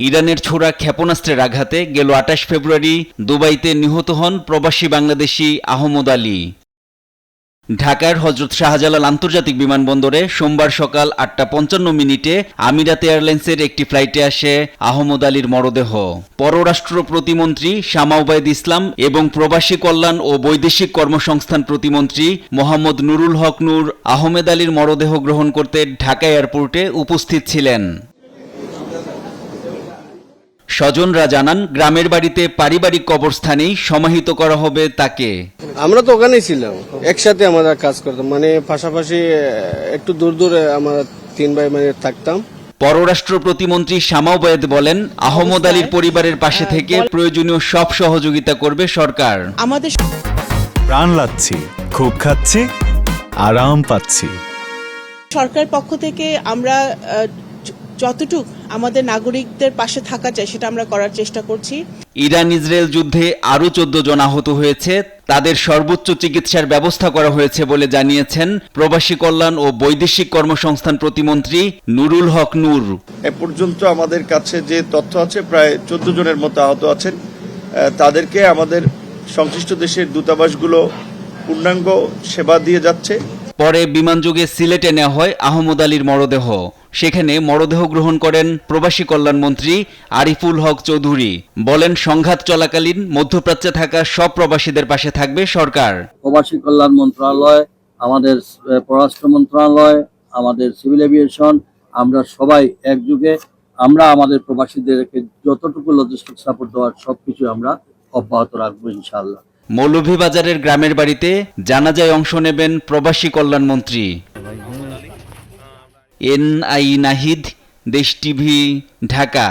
ইরানের ছোড়া ক্ষেপণাস্ত্রের আঘাতে গেল ২৮ ফেব্রুয়ারি দুবাইতে নিহত হন প্রবাসী বাংলাদেশি আহমদ আলী। ঢাকার হযরত শাহজালাল আন্তর্জাতিক বিমানবন্দরে সোমবার সকাল ৮টা ৫৫ আমিরাত এয়ারলাইন্সের একটি ফ্লাইটে আসে আহমদ আলীর মরদেহ। পররাষ্ট্র প্রতিমন্ত্রী শামা ওবায়দ ইসলাম এবং প্রবাসী কল্যাণ ও বৈদেশিক কর্মসংস্থান প্রতিমন্ত্রী মোহাম্মদ নুরুল হক নূর আহমেদ আলীর মরদেহ গ্রহণ করতে ঢাকা এয়ারপোর্টে উপস্থিত ছিলেন। স্বজনরা জানান, গ্রামের বাড়িতে পারিবারিক কবরস্থানেই সমাহিত করা হবে তাকে। আমরা তো ওখানেই ছিলাম, একসাথে আমরা কাজ করতাম, মানে পাশাপাশি একটু দূর দূরে আমরা ৩ ভাই মানে থাকতাম। পররাষ্ট্র প্রতিমন্ত্রী শামা ওবায়দ বলেন, আহমদ আলীর পরিবারের পাশে থেকে প্রয়োজনীয় সব সহযোগিতা করবে সরকার। আমাদের প্রাণ লাগছে, খুব খাচ্ছি, আরাম পাচ্ছি। সরকারের পক্ষ থেকে আমরা যতটুকু আমাদের নাগরিকদের পাশে থাকা যায় সেটা আমরা করার চেষ্টা করছি। ইরান ইসরায়েল যুদ্ধে আরও ১৪ জন আহত হয়েছে, তাদের সর্বোচ্চ চিকিৎসার ব্যবস্থা করা হয়েছে বলে জানিয়েছেন প্রবাসী কল্যাণ ও বৈদেশিক কর্মসংস্থান প্রতিমন্ত্রী নুরুল হক নূর। এ পর্যন্ত আমাদের কাছে যে তথ্য আছে, প্রায় ১৪ জনের মতো আহত আছেন। তাদেরকে আমাদের সংশ্লিষ্ট দেশের দূতাবাসগুলো পূর্ণাঙ্গ সেবা দিয়ে যাচ্ছে। পরে বিমানযোগে সিলেটে নেওয়া হয় আহমদ আলীর মরদেহ। সেখানে মরদেহ গ্রহণ করেন প্রবাসী কল্যাণ মন্ত্রী আরিফুল হক চৌধুরী। বলেন, সংঘাত চলাকালীন মধ্যপ্রাচ্যে থাকা সব প্রবাসীদের পাশে থাকবে সরকার। প্রবাসী কল্যাণ মন্ত্রণালয়, আমাদের পররাষ্ট্র মন্ত্রণালয়, আমাদের সিভিল এভিয়েশন, আমরা সবাই একযোগে আমরা আমাদের প্রবাসীদেরকে যতটুকু লজিস্টিক সাপোর্ট দেওয়ার সবকিছু আমরা অব্যাহত রাখবো ইনশাআল্লাহ। মৌলভীবাজারের গ্রামের বাড়িতে জানাজায় অংশ নেবেন প্রবাসী কল্যাণ মন্ত্রী। NI নাহিদ, দেশ টিভি, ঢাকা।